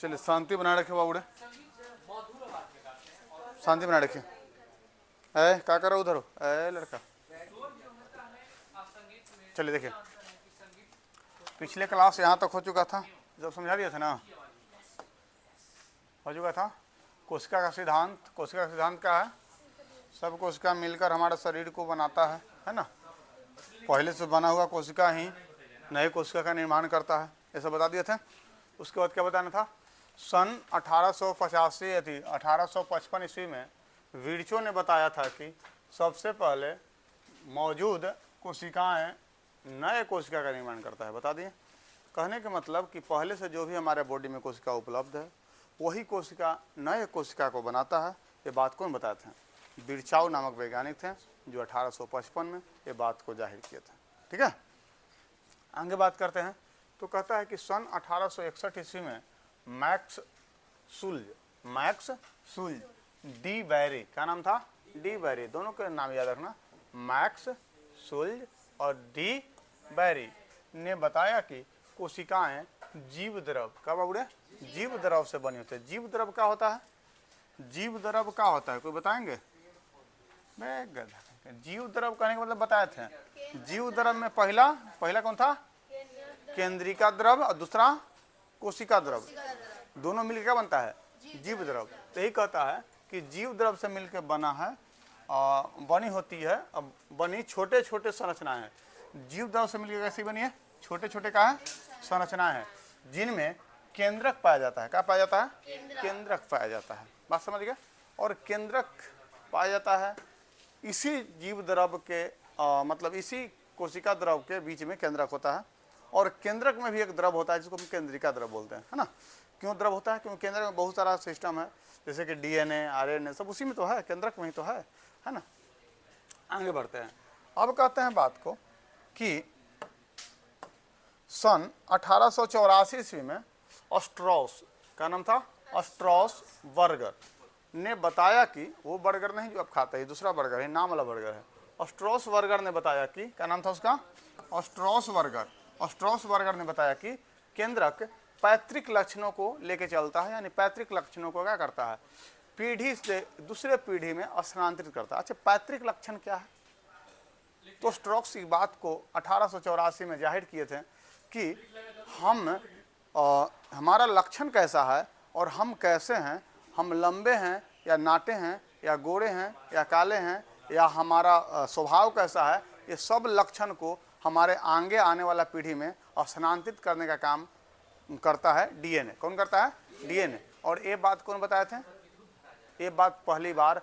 चलिए शांति बनाए रखे बाबूड़े, शांति बनाए रखे। ए क्या करो उधर हो ए लड़का। चलिए देखिए, पिछले क्लास यहाँ तक हो चुका था, जब समझा दिया था ना, हो चुका था। कोशिका का सिद्धांत, कोशिका का सिद्धांत क्या है? सब कोशिका मिलकर हमारे शरीर को बनाता है ना। पहले से बना हुआ कोशिका ही नए कोशिका का निर्माण करता है, ऐसा बता दिए थे। उसके बाद क्या बताना था? सन 1855 ईस्वी में विर्चो ने बताया था कि सबसे पहले मौजूद कोशिकाएं नए कोशिका का निर्माण करता है, बता दिए। कहने का मतलब कि पहले से जो भी हमारे बॉडी में कोशिका उपलब्ध है वही कोशिका नए कोशिका को बनाता है। ये बात कौन बताए थे? विर्चाउ नामक वैज्ञानिक थे जो 1855 में ये बात को जाहिर किए थे। ठीक है, आगे बात करते हैं। तो कहता है कि सन 1861 ईस्वी में मैक्स सुल्ज डी बैरी, क्या नाम था? डी बैरी, दोनों के नाम याद रखना, मैक्स सुल्ज और डी बैरी ने बताया कि कोशिकाएं जीव द्रव, कब बाबूड़े? जीव द्रव से बनी होती है। जीव द्रव क्या होता है? जीव द्रव क्या होता है, कोई बताएंगे? जीव द्रव कहने का मतलब बताए थे। जीव द्रव में पहला कौन था? केंद्रिका द्रव और दूसरा कोशिका द्रव, दोनों मिलकर क्या बनता है? जीव द्रव। तो यही कहता है कि जीव द्रव से मिलकर बना है, बनी होती है, बनी छोटे छोटे संरचनाएं हैं। जीव द्रव से मिलकर कैसी बनी है? छोटे छोटे क्या है? संरचनाएं हैं, जिनमें केंद्रक पाया जाता है। क्या पाया जाता है? केंद्रक पाया जाता है। बात समझ गए? और केंद्रक पाया जाता है इसी जीव द्रव के मतलब इसी कोशिका द्रव के बीच में केंद्रक होता है। और केंद्रक में भी एक द्रव होता है जिसको हम केंद्रिका द्रव बोलते हैं, है ना। क्यों द्रव होता है? क्योंकि केंद्रक में बहुत सारा सिस्टम है, जैसे कि डीएनए, आरएनए, सब उसी में तो है, केंद्रक में ही तो है ना। आगे बढ़ते हैं। अब कहते हैं बात को कि सन 1884 ईस्वी में स्ट्रॉस, का नाम था? स्ट्रॉस बर्गर ने बताया कि वो बर्गर नहीं जो आप खाते हैं, दूसरा बर्गर है, नाम वाला बर्गर है। स्ट्रॉस बर्गर ने बताया कि, क्या नाम था उसका? स्ट्रॉस बर्गर ने बताया कि केंद्रक पैतृक लक्षणों को लेके चलता है, यानी पैतृक लक्षणों को क्या करता है? पीढ़ी से दूसरे पीढ़ी में स्थानांतरित करता है। अच्छा, पैतृक लक्षण क्या है? तो स्ट्रॉस की बात को 1884 में जाहिर किए थे कि हमारा लक्षण कैसा है और हम कैसे हैं, हम लंबे हैं या नाटे हैं या गोरे हैं या काले हैं या हमारा स्वभाव कैसा है, ये सब लक्षण को हमारे आगे आने वाला पीढ़ी में स्थानांतरित करने का काम करता है डीएनए। कौन करता है? डीएनए। और ये बात कौन बताए थे? ये बात पहली बार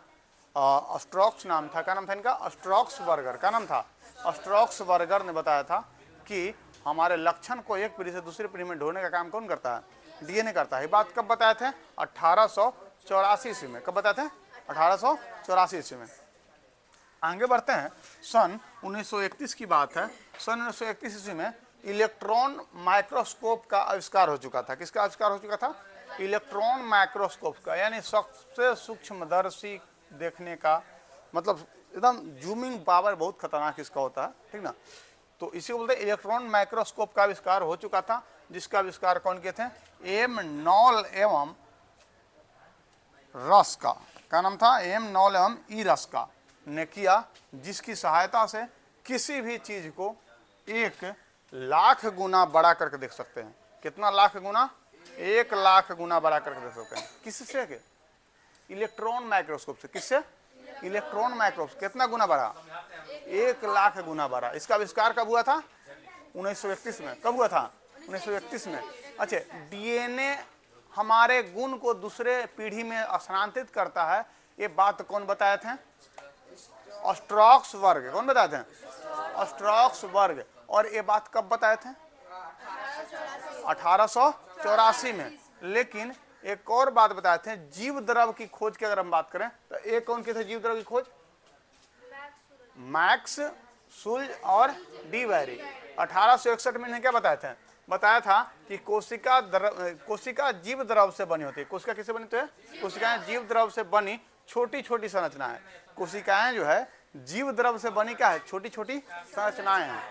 स्ट्रॉक्स नाम था, क्या नाम था इनका? Strokes burger. क्या नाम था? स्ट्रॉक्स बर्गर ने बताया था कि हमारे लक्षण को एक पीढ़ी से दूसरी पीढ़ी में ढोने का काम कौन करता है? डीएनए करता है। ये बात कब बताए थे? 1884 ईस्वी में। कब बताए थे? 1884 ईस्वी में। आगे बढ़ते हैं। सन 1931 की बात है। सन 1931 ईस्वी में इलेक्ट्रॉन माइक्रोस्कोप का आविष्कार हो चुका था। किसका आविष्कार हो चुका था? इलेक्ट्रॉन माइक्रोस्कोप का, यानी सबसे सूक्ष्मदर्शी देखने का, मतलब एकदम जूमिंग पावर बहुत खतरनाक इसका होता है, ठीक ना। तो इसी को बोलते हैं इलेक्ट्रॉन माइक्रोस्कोप का आविष्कार हो चुका था, जिसका आविष्कार कौन किए थे? एम नॉल एवं रस्का, का नाम था? एम नॉल एवं ई रस्का ने किया, जिसकी सहायता से किसी भी चीज को 1,00,000 गुना बड़ा करके देख सकते हैं। कितना लाख गुना? 1,00,000 गुना बड़ा करके देख सकते हैं। किससे? के इलेक्ट्रॉन माइक्रोस्कोप से। किससे? Electron microscope. कितना गुना बड़ा? 1,00,000 गुना बड़ा। इसका आविष्कार कब हुआ था? 1931 में। कब हुआ था? 1931 में। अच्छा, डीएनए हमारे गुण को दूसरे पीढ़ी में स्थानांतरित करता है, ये बात कौन बताए थे? स्ट्रॉक्स वर्ग। कौन बताए थे? स्ट्रॉक्स वर्ग। और ये बात कब बताए थे? 1884 में। लेकिन एक और बात बताए थे, जीव द्रव की खोज की अगर हम बात करें तो एक कौन के थे जीव द्रव की खोज? मैक्स सुल्ज और डी बैरी। 1861 में इन्हें क्या बताए थे? बताया था कि कोशिका जीव द्रव से बनी होती है। कोशिका किससे बनी होती है? कोशिकाएं जीव द्रव से बनी छोटी छोटी संरचनाएं। कोशिकाएं जो है जीव द्रव से बनी क्या है? छोटी छोटी संरचनाएं हैं।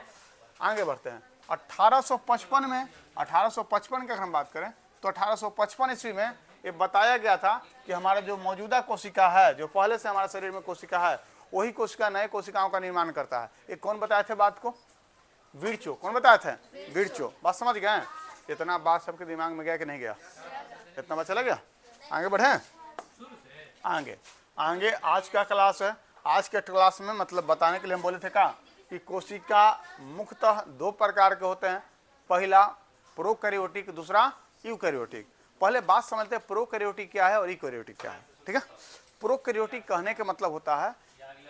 आगे बढ़ते हैं। 1855 में, 1855 की अगर हम बात करें तो 1855 ईस्वी में ये बताया गया था कि हमारा जो मौजूदा कोशिका है, जो पहले से हमारे शरीर में कोशिका है, वही कोशिका नए कोशिकाओं का निर्माण करता है। ये कौन बताए थे बात को? विर्चो। कौन बताए थे? विर्चो। बात समझ गए? इतना बात सबके दिमाग में गया कि नहीं गया? इतना बात चला गया? आगे बढ़े, आगे आज का क्लास है। आज के क्लास में मतलब बताने के लिए हम बोले थे कि कोशिका मुख्यतः दो प्रकार के होते हैं। पहला प्रोकैरियोटिक, दूसरा यूकैरियोटिक। पहले बात समझते हैं प्रोकैरियोटिक क्या है और यूकैरियोटिक क्या है। ठीक है, प्रोकैरियोटिक कहने का मतलब होता है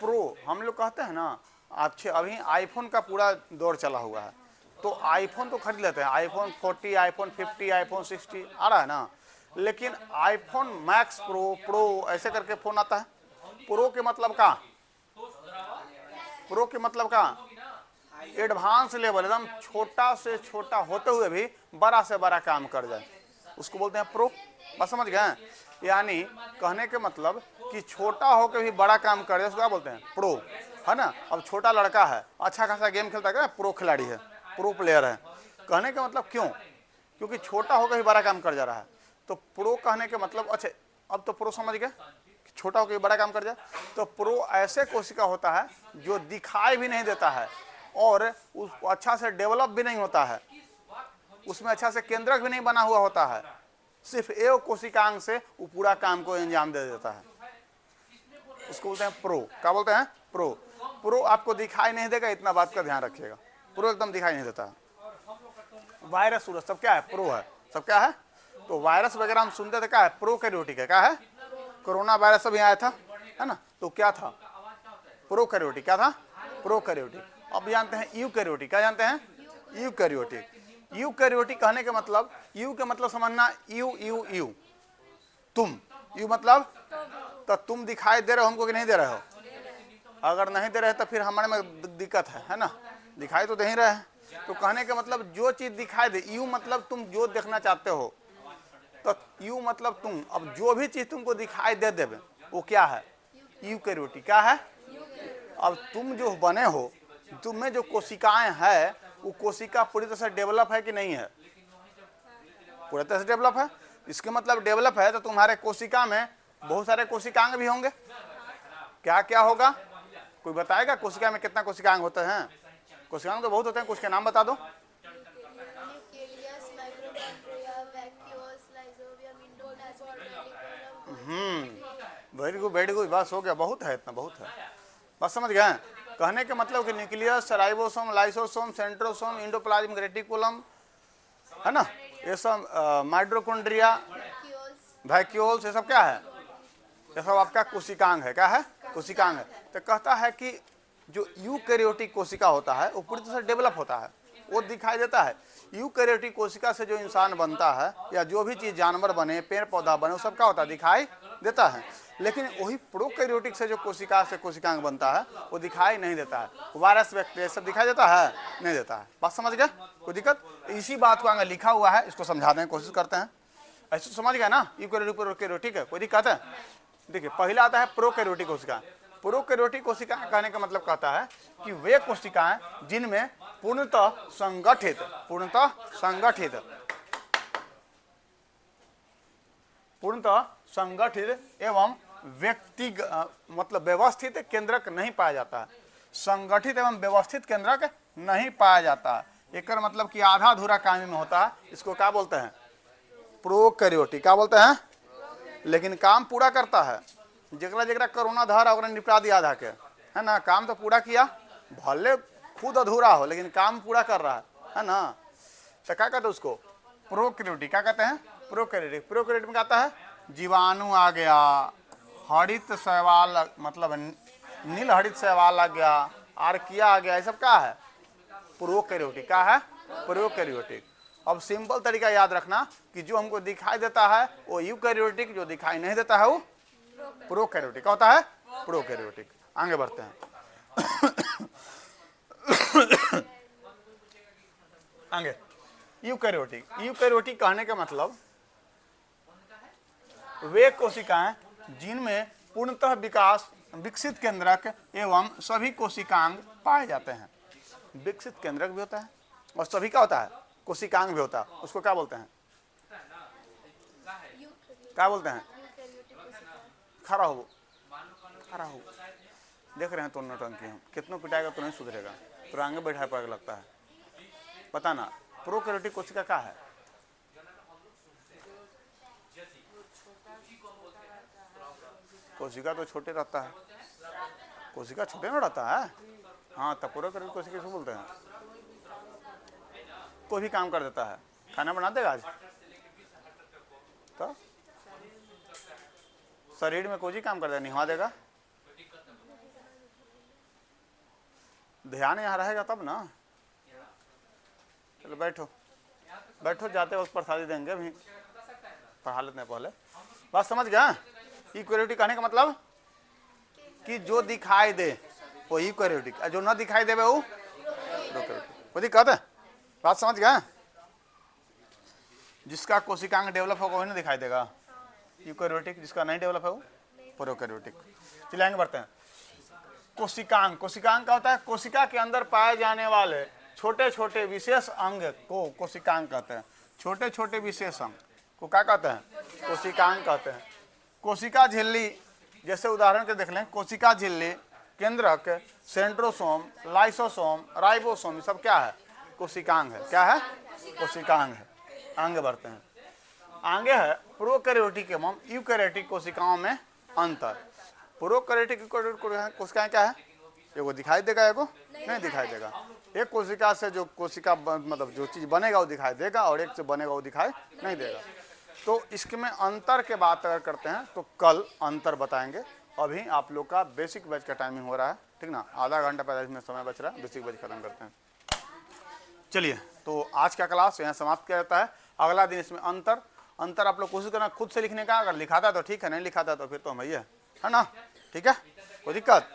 प्रो, हम लोग कहते हैं ना, अच्छे अभी आईफोन का पूरा दौर चला हुआ है, तो आईफोन तो खरीद लेते हैं, आईफोन 40, आईफोन 50, आईफोन 60 आ रहा है ना, लेकिन आईफोन मैक्स प्रो ऐसे करके फोन आता है। प्रो के मतलब का, प्रो के मतलब का एडवांस लेवल, एकदम छोटा से छोटा होते हुए भी बड़ा से बड़ा काम कर जाए, उसको बोलते हैं प्रो। बस समझ गए? यानी कहने के मतलब कि छोटा होकर भी बड़ा काम कर जाए, उसको क्या बोलते हैं? प्रो, है ना। अब छोटा लड़का है, अच्छा खासा गेम खेलता है, प्रो खिलाड़ी है, प्रो प्लेयर है। कहने का मतलब क्यों? क्योंकि छोटा होकर भी बड़ा काम कर जा रहा है, तो प्रो कहने के मतलब, अच्छा अब तो प्रो समझ गए, छोटा होकर बड़ा काम कर जाए। तो प्रो ऐसे कोशिका होता है जो दिखाई भी नहीं देता है और उस अच्छा से डेवलप भी नहीं होता है, उसमें अच्छा से केंद्रक भी नहीं बना हुआ होता है, सिर्फ एक कोशिकांग से वो पूरा काम को अंजाम दे देता है, उसको बोलते हैं प्रो। क्या बोलते हैं? प्रो। प्रो आपको दिखाई नहीं देगा, इतना बात का ध्यान रखिएगा, प्रो एकदम दिखाई नहीं देता है। वायरस सूरज सब क्या है? प्रो है, सब क्या है? तो वायरस वगैरह हम सुनते थे, क्या है? प्रोकैरियोटिक है। क्या है? कोरोना वायरस अभी आया था, है ना, तो क्या था? प्रोकैरियोटिक। क्या था? प्रोकैरियोटिक। अब जानते हैं यूकैरियोटिक। क्या जानते हैं? यूकैरियोटिक। यूकैरियोटिक कहने के मतलब, यू के मतलब समझना, यू यू यू, तुम, यू मतलब तो तुम दिखाई दे रहे हो हमको कि नहीं दे रहे हो? अगर नहीं दे रहे तो फिर हमारे में दिक्कत है ना, दिखाई तो दे ही रहे हैं। तो कहने के मतलब जो चीज दिखाई दे, यू मतलब तुम जो देखना चाहते हो, तो यू मतलब तुम। अब जो भी चीज तुमको दिखाई दे देवे वो क्या है? यूकैरियोटिक। क्या है? अब तुम जो बने हो, तुम में जो कोशिकाएं हैं, वो कोशिका पूरी तरह से डेवलप है कि नहीं है? पूरी तरह से डेवलप है। इसके मतलब डेवलप है तो तुम्हारे कोशिका में बहुत सारे कोशिकांग भी होंगे। क्या क्या होगा? कोई बताएगा कोशिका में कितना कोशिकांग होते हैं? कोशिकांग तो बहुत होते हैं, कुछ के नाम बता दो। वेरी गुड, वेरी गुड, बस हो गया, बहुत है, इतना बहुत है, बस समझ गए। कहने के मतलब कि nucleus, ribosome, lysosome, centrosome, endoplasm reticulum, है ना, ये सब माइटोकॉन्ड्रिया, वैक्यूल्स, ये सब क्या है? ये सब आपका कोशिकांग है। क्या है? कोशिकांग है। तो कहता है कि जो यूकैरियोटिक कोशिका होता है वो पूरी तरह से डेवलप होता है, वो दिखाई देता है। यूकैरियोटिक कोशिका से जो इंसान बनता है या जो भी चीज जानवर बने, पेड़ पौधा बने, वो सब क्या होता है? दिखाई देता है। लेकिन वही प्रोकैरियोटिक से जो कोशिका से कोशिकांग बनता है वो दिखाई नहीं देता है। वायरस, बैक्टीरिया सब दिखाई देता है? नहीं देता है। बात समझ गए? कोई दिक्कत? इसी बात को आगे लिखा हुआ है, इसको समझाने की कोशिश करते हैं। ऐसे समझ गए ना? यूकैरियोटिक है, कोई दिक्कत है? देखिए, पहला आता है प्रोकैरियोटिक कोशिका। प्रोकैरियोटिक कोशिका कहने का मतलब कहता है कि वे कोशिकाएं जिनमें पूर्णतः संगठित एवं व्यक्तिगत मतलब व्यवस्थित केंद्रक नहीं पाया जाता है। संगठित एवं व्यवस्थित केंद्रक नहीं पाया जाता है, एक मतलब कि आधा अधूरा काम में होता है। इसको क्या बोलते हैं? प्रोकैरियोटिक। क्या बोलते हैं? लेकिन काम पूरा करता है। जगरा जगरा कोरोना धरा और निपटा दिया आधा के, है ना, काम तो पूरा किया, भले खुद अधूरा हो लेकिन काम पूरा कर रहा है ना। तो क्या कहते हैं उसको? प्रोकैरियोटिक। क्या कहते हैं? प्रोकैरियोटिक। प्रोकैरियोटिक में कहता है जीवाणु आ गया, हरित शैवाल मतलब नील हरित शैवाल आ गया, आर्किया आ गया, ये सब क्या है? प्रोकैरियोटिक। क्या है? प्रोकैरियोटिक। अब सिंपल तरीका याद रखना कि जो हमको दिखाई देता है वो यूकैरियोटिक, जो दिखाई नहीं देता है वो प्रोकैरियोटिक। क्या होता है? प्रोकैरियोटिक। आगे बढ़ते हैं। आगे यूकैरियोटिक। यूकैरियोटिक कहने का मतलब वे कोशिकाएं जिनमें पूर्णतः विकसित केंद्रक एवं सभी कोशिकांग पाए जाते हैं। विकसित केंद्रक भी होता है और सभी का होता है, कोशिकांग भी होता है, उसको क्या बोलते हैं? क्या बोलते हैं? खड़ा हो, खड़ा हो। देख रहे हैं तो नौटंकी, हम कितनों पिटाएगा तो नहीं सुधरेगा, तो आगे बैठा पड़ेगा लगता है। पता ना प्रोकैरियोटिक कोशिका क्या है? कोशिका तो छोटे रहता है, कोशिका छोटे ना रहता है। हाँ, तब प्रोकैरियोटिक कोशिका किसको बोलते हैं? कोई भी काम कर देता है, खाना बना देगा आज, तो शरीर में कोई भी काम कर देगा, निभा देगा। ध्यान यहाँ रहेगा तब ना। चलो बैठो, बैठो, जाते वक्त प्रसादी देंगे, अभी पढ़ा लेते हैं पहले। बात समझ गया? इक्वैरियोटिक कहने का मतलब कि जो दिखाई दे वो इक्वैरियोटिक, जो ना दिखाई दे वो प्रोकैरियोटिक। कोई दिक्कत है? बात समझ गया? जिसका कोशिकांग डेवलप होगा वही ना दिखाई देगा यूकैरियोटिक, जिसका नहीं डेवलप है वो प्रोकैरियोटिक। चलिए आगे बढ़ते हैं। कोशिकांग, कोशिकांग क्या होता है? कोशिका के अंदर पाए जाने वाले छोटे छोटे विशेष अंग को कोशिकांग कहते हैं। छोटे छोटे विशेष अंग को क्या कहते हैं? कोशिकांग कहते हैं। कोशिका झिल्ली, जैसे उदाहरण के देख लें, कोशिका झिल्ली, केंद्रक, सेंट्रोसोम, लाइसोसोम, राइबोसोम, ये सब क्या है? कोशिकांग है। क्या है? कोशिकांग है। आगे बढ़ते हैं। आगे है प्रोकैरियोटिक एवं यूकैरियोटिक कोशिकाओं में अंतर। प्रोकैरियोटिक कोशिकाएं क्या है? एगो दिखाई देगा, एगो नहीं दिखाई देगा। एक कोशिका से जो कोशिका मतलब जो चीज बनेगा वो दिखाई देगा, और एक से बनेगा वो दिखाई नहीं देगा। तो इसमें अंतर के बात अगर करते हैं तो कल अंतर बताएंगे। अभी आप लोग का बेसिक बैच का टाइमिंग हो रहा है, ठीक ना? आधा घंटा 45 मिनट समय बच रहा है, बेसिक बैच खत्म करते हैं। चलिए, तो आज का क्लास यहाँ समाप्त किया जाता है। अगला दिन इसमें अंतर आप लोग कोशिश करना खुद से लिखने का। अगर लिखाता है तो ठीक है, नहीं लिखाता तो फिर तो हम है ना, ठीक है, कोई दिक्कत?